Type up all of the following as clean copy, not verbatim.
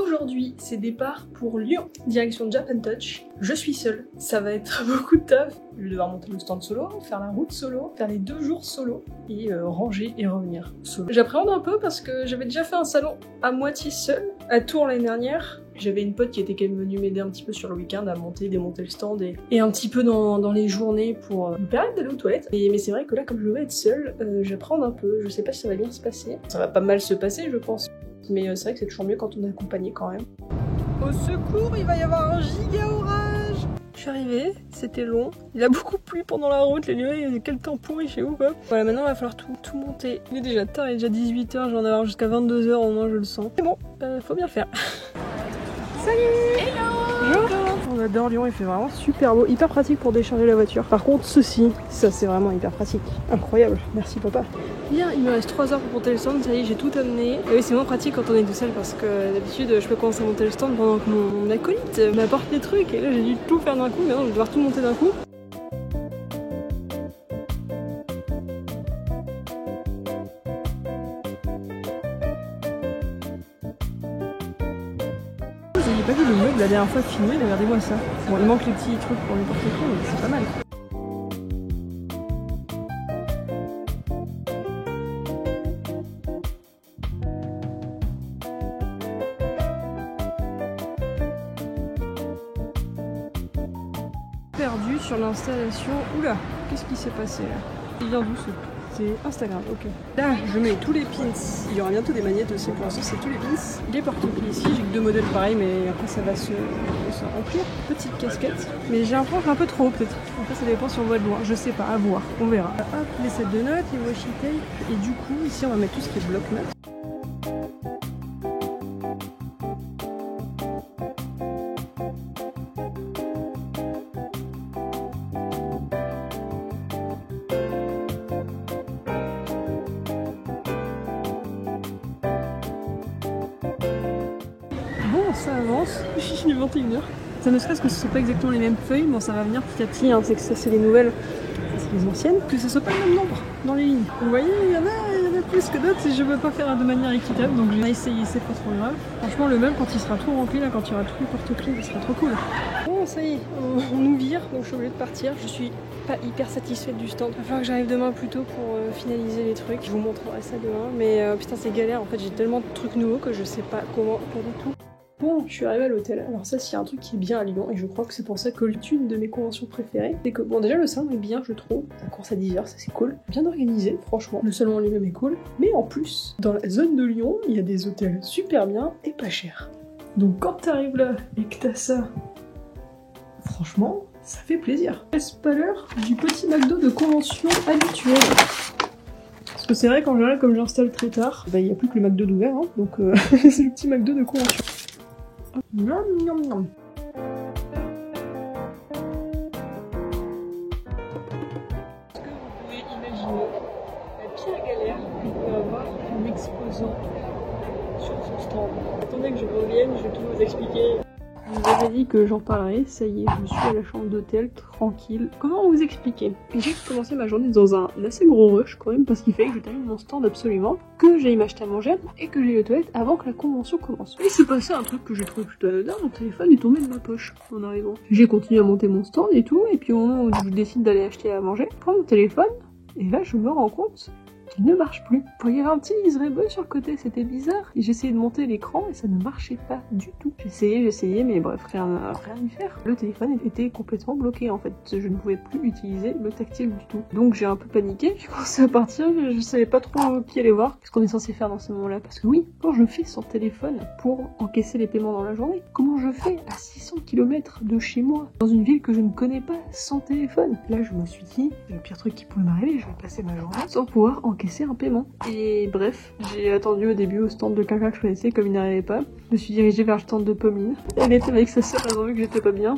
Aujourd'hui, c'est départ pour Lyon, direction Japan Touch. Je suis seule, ça va être beaucoup de taf. Je vais devoir monter le stand solo, faire la route solo, faire les 2 jours solo et ranger et revenir solo. J'appréhende un peu parce que j'avais déjà fait un salon à moitié seule à Tours l'année dernière. J'avais une pote qui était quand même venue m'aider un petit peu sur le week-end à monter, démonter le stand et un petit peu dans les journées pour me permettre d'aller aux toilettes. Mais c'est vrai que là, comme je vais être seule, j'appréhende un peu. Je sais pas si ça va bien se passer. Ça va pas mal se passer, je pense. Mais c'est vrai que c'est toujours mieux quand on est accompagné quand même. Au secours, il va y avoir un giga orage! Je suis arrivée, c'était long. Il a beaucoup plu pendant la route, les nuages, quel temps pourri chez vous quoi. Voilà, maintenant il va falloir tout monter. Il est déjà tard, il est déjà 18h, j'en ai avoir jusqu'à 22h au moins, je le sens. C'est bon, faut bien faire. Salut! Hello! Bonjour! On adore Lyon, il fait vraiment super beau, hyper pratique pour décharger la voiture. Par contre, ceci, ça c'est vraiment hyper pratique. Incroyable, merci papa. Bien, il me reste 3 heures pour monter le stand, ça y est, j'ai tout amené. Et oui, c'est moins pratique quand on est tout seul parce que d'habitude, je peux commencer à monter le stand pendant que mon acolyte m'apporte des trucs. Et là, j'ai dû tout faire d'un coup, mais non, je vais devoir tout monter d'un coup. J'ai pas vu le meuble la dernière fois filmé, regardez-moi ça. Bon, il manque les petits trucs pour les porte-clés, mais c'est pas mal. Perdu sur l'installation. Oula, qu'est-ce qui s'est passé là? Il vient d'où ce? C'est Instagram, ok. Là, je mets tous les pins. Il y aura bientôt des magnettes aussi. Pour l'instant, c'est tous les pins. Les porte-clés ici. J'ai que 2 modèles pareils, mais après, ça va se remplir. Petite casquette. Mais j'ai un frange un peu trop haut, peut-être. Après, ça dépend si on voit de loin. Je sais pas, à voir. On verra. Hop, les sets de notes, les washi tape. Et du coup, ici, on va mettre tout ce qui est bloc-notes. Bon, ça avance, il est 21h. Ça ne serait-ce que ce ne soit pas exactement les mêmes feuilles, bon ça va venir petit à petit, hein. C'est que ça c'est les nouvelles, ça c'est les anciennes. Que ce soit pas le même nombre dans les lignes. Vous voyez, il y en a plus que d'autres et je veux pas faire de manière équitable, donc je vais essayer, c'est pas trop grave. Franchement le meuble quand il sera tout rempli, là, quand il y aura tous les porte-clés, ça sera trop cool. Bon ça y est, on nous vire, donc je suis obligée de partir. Je suis pas hyper satisfaite du stand. Il va falloir que j'arrive demain plus tôt pour finaliser les trucs. Je vous montrerai ça demain, mais putain c'est galère, en fait j'ai tellement de trucs nouveaux que je sais pas comment faire du tout. Bon, je suis arrivée à l'hôtel. Alors ça, s'il y a un truc qui est bien à Lyon, et je crois que c'est pour ça que c'est une de mes conventions préférées, c'est que, bon, déjà le salon est bien, je trouve. Ça commence à 10h, ça c'est cool. Bien organisé, franchement. Le salon en lui-même est cool. Mais en plus, dans la zone de Lyon, il y a des hôtels super bien et pas chers. Donc quand t'arrives là et que t'as ça, franchement, ça fait plaisir. Est-ce pas l'heure du petit McDo de convention habituel? Parce que c'est vrai qu'en général, comme j'installe très tard, bah il n'y a plus que le McDo d'ouvert, hein, donc c'est le petit McDo de convention. Miam, miam, miam. Est-ce que vous pouvez imaginer la pire galère qu'il peut avoir en exposant sur son stand? Attendez que je revienne, je vais tout vous expliquer. Je vous avais dit que j'en parlerai, ça y est, je suis à la chambre d'hôtel, tranquille. Comment vous expliquer? J'ai commencé ma journée dans un assez gros rush quand même, parce qu'il fallait que je termine mon stand absolument, que j'aille m'acheter à manger et que j'aille aux toilettes avant que la convention commence. Et c'est passé un truc que j'ai trouvé plutôt anodin, mon téléphone est tombé de ma poche en arrivant. J'ai continué à monter mon stand et tout, et puis au moment où je décide d'aller acheter à manger, je prends mon téléphone, et là je me rends compte qu'il ne marche plus. Il y avait un petit Israel sur le côté, c'était bizarre. Et j'essayais de monter l'écran et ça ne marchait pas du tout. J'essayais, mais bref, rien à y faire. Le téléphone était complètement bloqué en fait. Je ne pouvais plus utiliser le tactile du tout. Donc j'ai un peu paniqué, j'ai commencé à partir, je savais pas trop qui aller voir. Qu'est-ce qu'on est censé faire dans ces moments-là? Parce que oui, quand je fais sans téléphone pour encaisser les paiements dans la journée, comment je fais à 600 km de chez moi, dans une ville que je ne connais pas, sans téléphone? Là je me suis dit, le pire truc qui pouvait m'arriver, je vais passer ma journée sans pouvoir encaisser un paiement. Et bref, j'ai attendu au début au stand de quelqu'un que je connaissais, comme il n'arrivait pas. Je me suis dirigée vers le stand de Pauline. Elle était avec sa sœur, elle a vu que j'étais pas bien.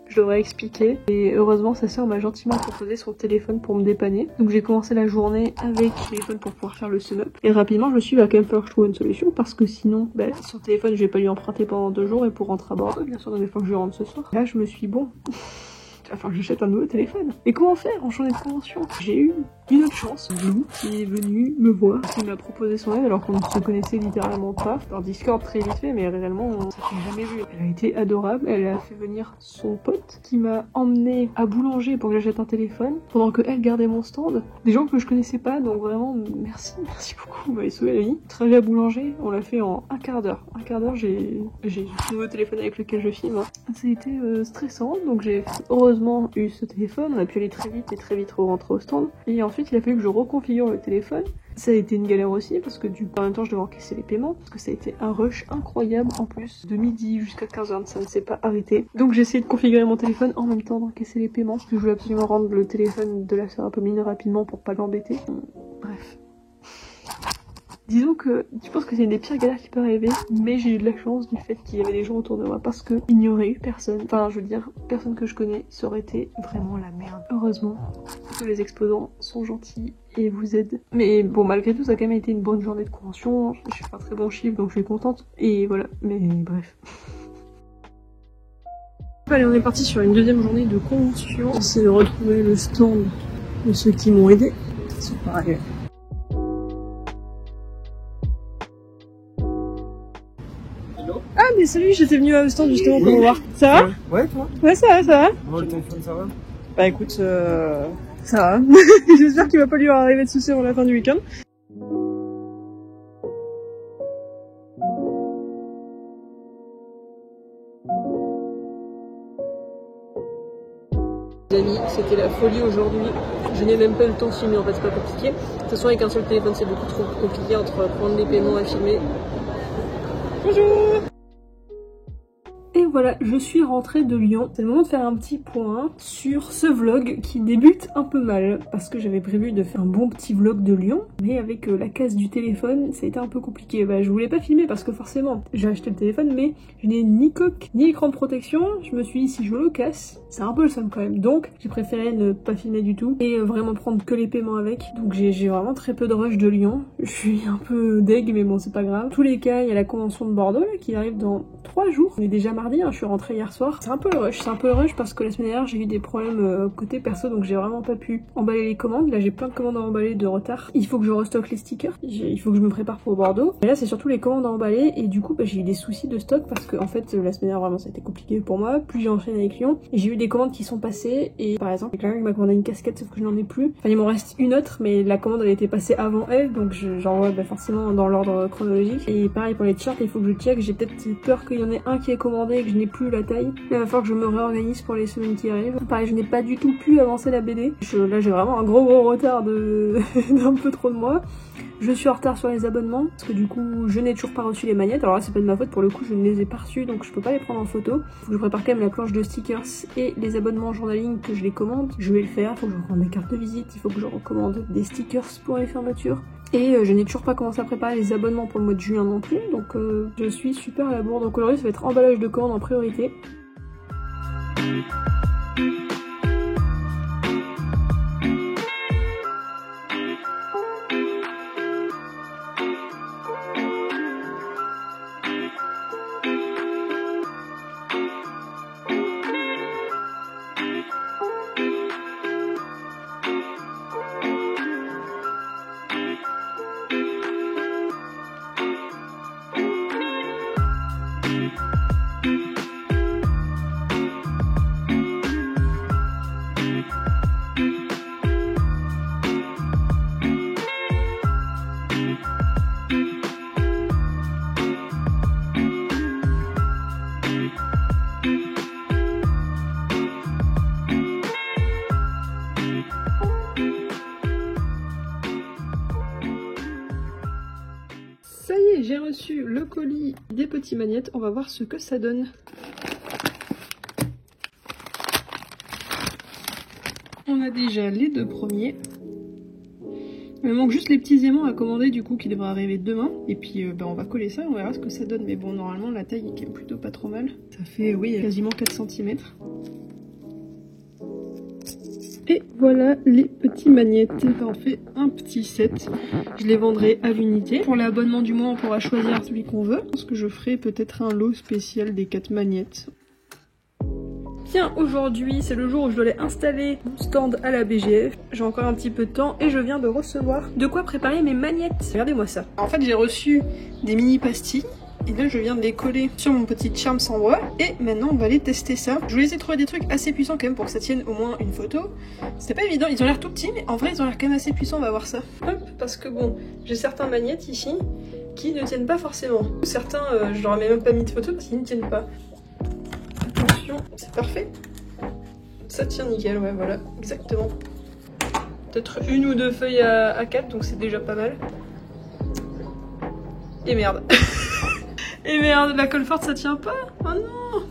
Je leur ai expliqué. Et heureusement, sa sœur m'a gentiment proposé son téléphone pour me dépanner. Donc j'ai commencé la journée avec le téléphone pour pouvoir faire le sum-up. Et rapidement, je me suis dit, il va quand même falloir que je trouve une solution parce que sinon, son téléphone, je vais pas lui emprunter pendant 2 jours et pour rentrer à Bordeaux, bien sûr, donc il faut que je rentre ce soir. Là, je me suis dit, bon, Enfin, j'achète un nouveau téléphone. Et comment faire en journée de convention? J'ai eu une autre chance. Lou qui est venue me voir, qui m'a proposé son aide alors qu'on ne se connaissait littéralement pas. Par Discord très vite fait, mais réellement on s'est jamais vu. Elle a été adorable. Elle a fait venir son pote qui m'a emmené à Boulanger pour que j'achète un téléphone pendant que elle gardait mon stand. Des gens que je connaissais pas, donc vraiment merci beaucoup. Vous m'avez sauvé la vie. Trajet à Boulanger, on l'a fait en un quart d'heure. Un quart d'heure, j'ai le nouveau téléphone avec lequel je filme. Ça a été stressant, donc j'ai heureusement eu ce téléphone. On a pu aller très vite et très vite rentrer au stand. Et ensuite, il a fallu que je reconfigure le téléphone. Ça a été une galère aussi parce que en même temps je devais encaisser les paiements parce que ça a été un rush incroyable en plus de midi jusqu'à 15h ça ne s'est pas arrêté. Donc j'ai essayé de configurer mon téléphone en même temps d'encaisser les paiements parce que je voulais absolument rendre le téléphone de la sœur un peu mine rapidement pour pas l'embêter. Bref. Disons que je pense que c'est une des pires galères qui peut arriver, mais j'ai eu de la chance du fait qu'il y avait des gens autour de moi parce que il n'y aurait eu personne. Enfin, je veux dire, personne que je connais, ça aurait été vraiment la merde. Heureusement que les exposants sont gentils et vous aident. Mais bon, malgré tout, ça a quand même été une bonne journée de convention. J'ai fait un très bon chiffre, donc je suis contente. Et voilà, mais bref. Allez, on est parti sur une deuxième journée de convention. J'essaie de retrouver le stand de ceux qui m'ont aidé. C'est pareil. Ah mais salut, j'étais venue au stand justement pour voir. Ça va? Ouais, toi? Ouais, ça va, ça va. Bon, le téléphone, ça va? Bah écoute, ça va. J'espère qu'il va pas lui arriver de soucis avant la fin du week-end. Les amis, c'était la folie aujourd'hui. Je n'ai même pas eu le temps de filmer, en fait c'est pas compliqué. De toute façon avec un seul téléphone c'est beaucoup trop compliqué entre prendre les paiements et filmer. Bonjour! Et voilà, je suis rentrée de Lyon. C'est le moment de faire un petit point sur ce vlog qui débute un peu mal. Parce que j'avais prévu de faire un bon petit vlog de Lyon. Mais avec la casse du téléphone, ça a été un peu compliqué. Bah, je voulais pas filmer parce que forcément, j'ai acheté le téléphone, mais je n'ai ni coque, ni écran de protection. Je me suis dit, si je le casse, c'est un peu le seum quand même. Donc, j'ai préféré ne pas filmer du tout. Et vraiment prendre que les paiements avec. Donc j'ai vraiment très peu de rush de Lyon. Je suis un peu deg, mais bon, c'est pas grave. Tous les cas, il y a la convention de Bordeaux là, qui arrive dans 3 jours. On est déjà mardi, hein, je suis rentrée hier soir. C'est un peu le rush, parce que la semaine dernière j'ai eu des problèmes côté perso, donc j'ai vraiment pas pu emballer les commandes. Là j'ai plein de commandes à emballer de retard. Il faut que je restocke les stickers, il faut que je me prépare pour Bordeaux. Mais là c'est surtout les commandes à emballer et du coup bah, j'ai eu des soucis de stock parce que en fait la semaine dernière vraiment ça a été compliqué pour moi. Plus j'ai enchaîné avec Lyon et j'ai eu des commandes qui sont passées et par exemple quelqu'un qui m'a commandé une casquette sauf que je n'en ai plus. Enfin il m'en reste une autre mais la commande elle était passée avant elle donc j'envoie bah, forcément dans l'ordre chronologique. Et pareil pour les t-shirts il faut que je check, j'ai peut-être peur qu'il y en ait un qui est commandé et que je n'ai plus la taille. Il va falloir que je me réorganise pour les semaines qui arrivent. Pareil, je n'ai pas du tout pu avancer la BD. Là, j'ai vraiment un gros retard d'un peu trop de mois. Je suis en retard sur les abonnements parce que du coup, je n'ai toujours pas reçu les magnettes. Alors là, c'est pas de ma faute, pour le coup, je ne les ai pas reçues donc je peux pas les prendre en photo. Faut que je prépare quand même la planche de stickers et les abonnements journaling que je les commande. Je vais le faire. Faut que je recommande des cartes de visite. Il faut que je recommande des stickers pour les fermetures. Et je n'ai toujours pas commencé à préparer les abonnements pour le mois de juin non plus, donc je suis super à la bourre. Donc aujourd'hui ça va être emballage de commandes en priorité. Ça y est, j'ai reçu le colis des petits magnettes. On va voir ce que ça donne. On a déjà les 2 premiers. Il me manque juste les petits aimants à commander du coup qui devraient arriver demain. Et puis on va coller ça, on verra ce que ça donne. Mais bon, normalement la taille est quand même plutôt pas trop mal. Ça fait, oui, quasiment 4 cm. Et voilà les petits magnettes. Ça en fait un petit set. Je les vendrai à l'unité. Pour l'abonnement du mois, on pourra choisir celui qu'on veut. Je pense que je ferai peut-être un lot spécial des 4 magnettes. Bien, aujourd'hui c'est le jour où je dois aller installer mon stand à la BGF. J'ai encore un petit peu de temps et je viens de recevoir de quoi préparer mes magnettes. Regardez-moi ça. En fait j'ai reçu des mini pastilles. Et là je viens de les coller sur mon petit charme sans bois. Et maintenant on va aller tester ça. Je voulais essayer de trouver des trucs assez puissants quand même pour que ça tienne au moins une photo. C'était pas évident, ils ont l'air tout petits mais en vrai ils ont l'air quand même assez puissants, on va voir ça. Hop, parce que bon, j'ai certains magnettes ici qui ne tiennent pas forcément. Certains je leur ai même pas mis de photo parce qu'ils ne tiennent pas. Attention, c'est parfait. Ça tient nickel, ouais voilà, exactement. Peut-être une ou deux feuilles à 4 donc c'est déjà pas mal. Et merde. Et merde, la colle forte ça tient pas. Oh non.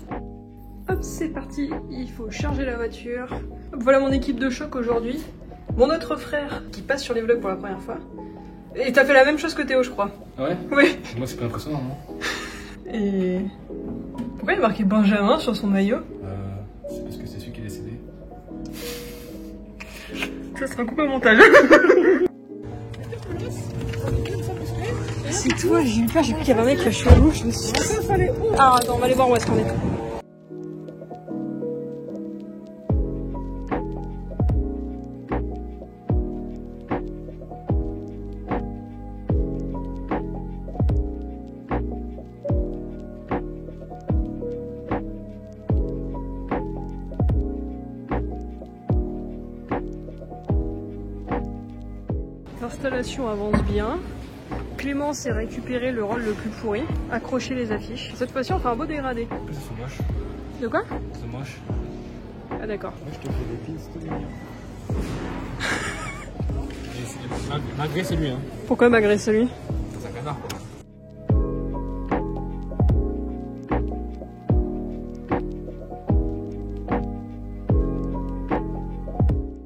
Hop, c'est parti, il faut charger la voiture. Hop, voilà mon équipe de choc aujourd'hui. Mon autre frère qui passe sur les vlogs pour la première fois. Et t'as fait la même chose que Théo je crois. Ouais. Oui. Moi c'est pas impressionnant non. Et... pourquoi il y a marqué Benjamin sur son maillot? C'est parce que c'est celui qui est décédé. Ça sera coupé au montage. C'est toi, j'ai eu peur, j'ai cru qu'il y avait un mec qui a sur nous, je me suis dit... Ah attends, on va aller voir où est-ce qu'on est. L'installation avance bien. Clémence a récupéré le rôle le plus pourri, accrocher les affiches. Cette fois-ci on fait un beau dégradé. C'est moche. De quoi? C'est moche. Ah d'accord. Moi je te fais des pins, c'est tout mignon. Malgré c'est lui hein. Pourquoi m'agresser lui? C'est un canard quoi.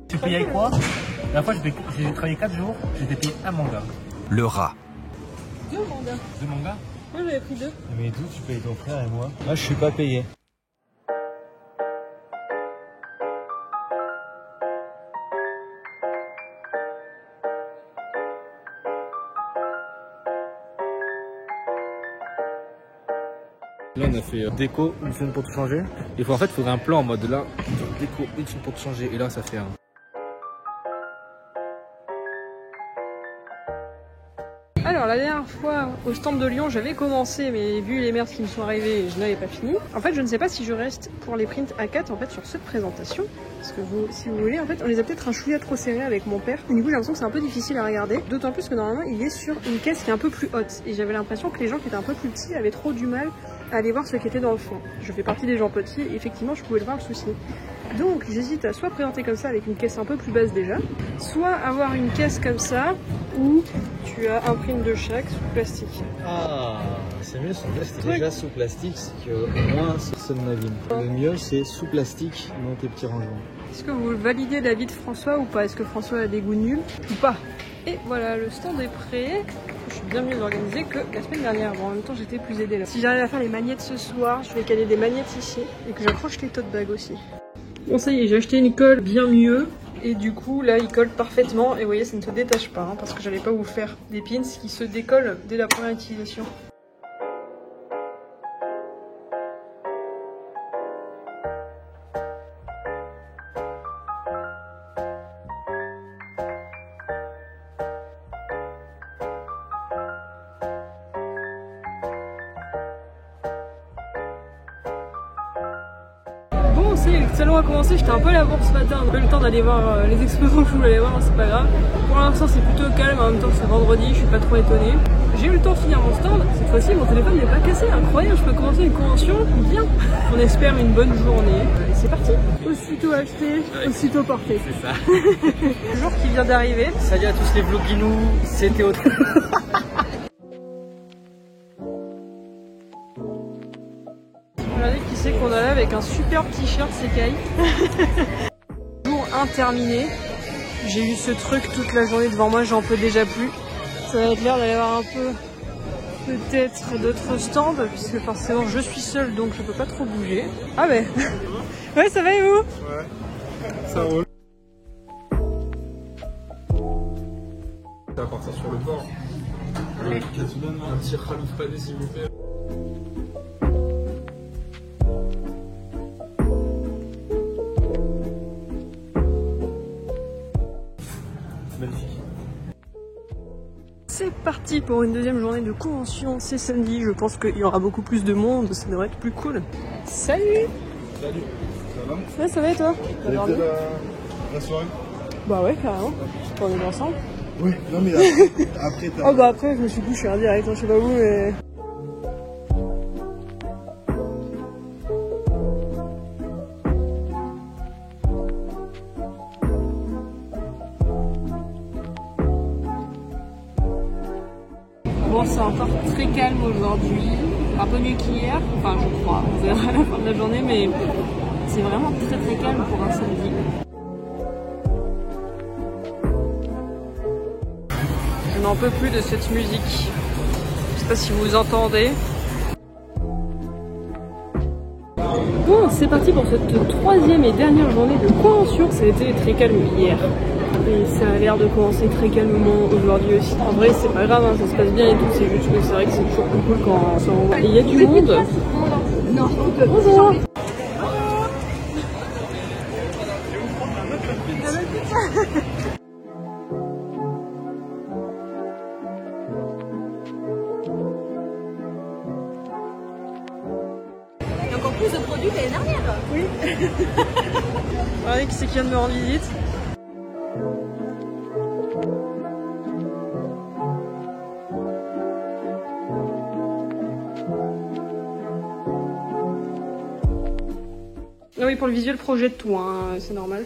Tu payais quoi? La fois j'ai travaillé 4 jours, j'étais payé un manga. Le rat. 2 mangas. 2 mangas? Moi j'avais pris 2. Mais d'où tu payes ton frère et moi? Moi je suis pas payé. Là on a fait déco, une semaine pour tout changer. Et en fait il faudrait un plan en mode là, déco, une semaine pour tout changer. Et là ça fait un... Alors la dernière fois au stand de Lyon j'avais commencé mais vu les merdes qui me sont arrivées je n'avais pas fini. En fait je ne sais pas si je reste pour les prints A4 en fait sur cette présentation. Parce que vous, si vous voulez, en fait on les a peut-être un chouïa trop serrés avec mon père. Et du coup j'ai l'impression que c'est un peu difficile à regarder. D'autant plus que normalement il est sur une caisse qui est un peu plus haute. Et j'avais l'impression que les gens qui étaient un peu plus petits avaient trop du mal à aller voir ce qui était dans le fond. Je fais partie des gens petits et effectivement je pouvais le voir le souci. Donc j'hésite à soit présenter comme ça avec une caisse un peu plus basse déjà, soit avoir une caisse comme ça où tu as un print de chaque sous plastique. Ah, c'est mieux sous plastique. Déjà sous plastique, c'est que au moins ça ne m'abîme. Le mieux c'est sous plastique dans tes petits rangements. Est-ce que vous validez l'avis de François ou pas? Est-ce que François a des goûts nuls ou pas? Et voilà, le stand est prêt. Je suis bien mieux organisée que la semaine dernière. Bon, en même temps, j'étais plus aidée là. Si j'arrive à faire les magnettes ce soir, je vais caler des magnettes ici et que j'accroche les tote bags aussi. Bon, ça y est, j'ai acheté une colle bien mieux. Et du coup, là, il colle parfaitement. Et vous voyez, ça ne se détache pas hein, parce que j'allais pas vous faire des pins qui se décollent dès la première utilisation. Bon, ça y est, le salon a commencé, j'étais un peu à la bourre ce matin, j'ai pas eu le temps d'aller voir les exposants que je voulais aller voir, c'est pas grave. Pour l'instant c'est plutôt calme, en même temps c'est vendredi, je suis pas trop étonnée. J'ai eu le temps de finir mon stand, cette fois-ci mon téléphone n'est pas cassé, incroyable, je peux commencer une convention, bien. On espère une bonne journée, et c'est parti. Aussitôt acheté, aussitôt porté. C'est ça. Le jour qui vient d'arriver. Salut à tous les vloguinous, c'était autre. Regardez qui c'est qu'on a là avec un superbe t-shirt Sekai. Jour 1 terminé. J'ai eu ce truc toute la journée devant moi, j'en peux déjà plus. Ça va être l'air d'aller avoir un peu peut-être d'autres stands, puisque forcément je suis seule donc je peux pas trop bouger. Ah ben ouais, ça va et vous? Ouais, ça roule. Ça va partir sur le port. Un petit Khalifa Pané s'il vous plaît. magnifique. C'est parti pour une deuxième journée de convention, c'est samedi, je pense qu'il y aura beaucoup plus de monde, ça devrait être plus cool. Salut! Salut, ça va? Ouais, ça va et toi? T'as dormi la soirée? Bah ouais, carrément. On est ensemble. Oui, non mais après t'as... Oh bah après, je me suis couché direct, hein, je sais pas où, mais... Bon, c'est encore très calme aujourd'hui, un peu mieux qu'hier, enfin je crois, on verra à la fin de la journée, mais c'est vraiment très calme pour un samedi. Je n'en peux plus de cette musique, je sais pas si vous entendez. Bon, c'est parti pour cette troisième et dernière journée de convention, ça a été très calme hier. Et ça a l'air de commencer très calmement aujourd'hui aussi. En vrai, c'est pas grave, hein, ça se passe bien et tout, c'est juste que c'est vrai que c'est toujours plus cool quand on s'en... Et il y a du monde. Non, bonjour. Il y a encore plus de produits que l'année dernière. Oui. Regardez qui c'est qui vient de me rendre visite. Ah oui, pour le visuel, projette tout, hein, c'est normal.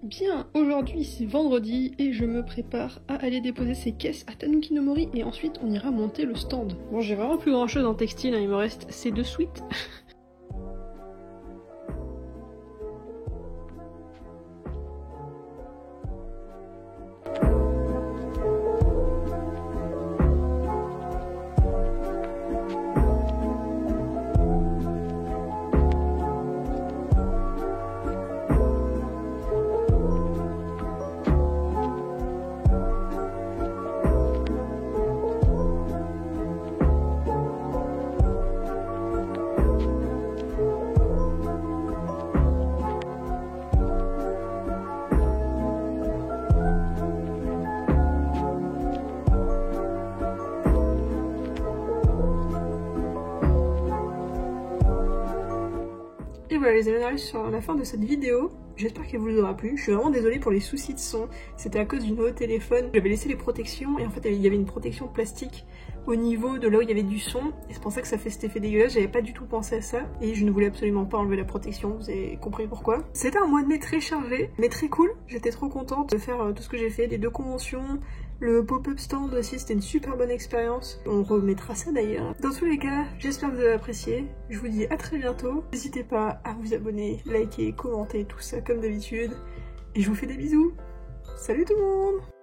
Bien, aujourd'hui c'est vendredi et je me prépare à aller déposer ces caisses à Tanuki no Mori et ensuite on ira monter le stand. Bon, j'ai vraiment plus grand chose en textile, hein, il me reste ces deux suites. Et voilà les amis, on arrive sur la fin de cette vidéo. J'espère qu'elle vous aura plu. Je suis vraiment désolée pour les soucis de son. C'était à cause du nouveau téléphone. J'avais laissé les protections et en fait il y avait une protection plastique au niveau de là où il y avait du son. Et c'est pour ça que ça fait cet effet dégueulasse. J'avais pas du tout pensé à ça. Et je ne voulais absolument pas enlever la protection. Vous avez compris pourquoi. C'était un mois de mai très chargé, mais très cool. J'étais trop contente de faire tout ce que j'ai fait. Les deux conventions. Le pop-up stand aussi, c'était une super bonne expérience. On remettra ça d'ailleurs. Dans tous les cas, j'espère que vous avez apprécié. Je vous dis à très bientôt. N'hésitez pas à vous abonner, liker, commenter, tout ça comme d'habitude. Et je vous fais des bisous. Salut tout le monde!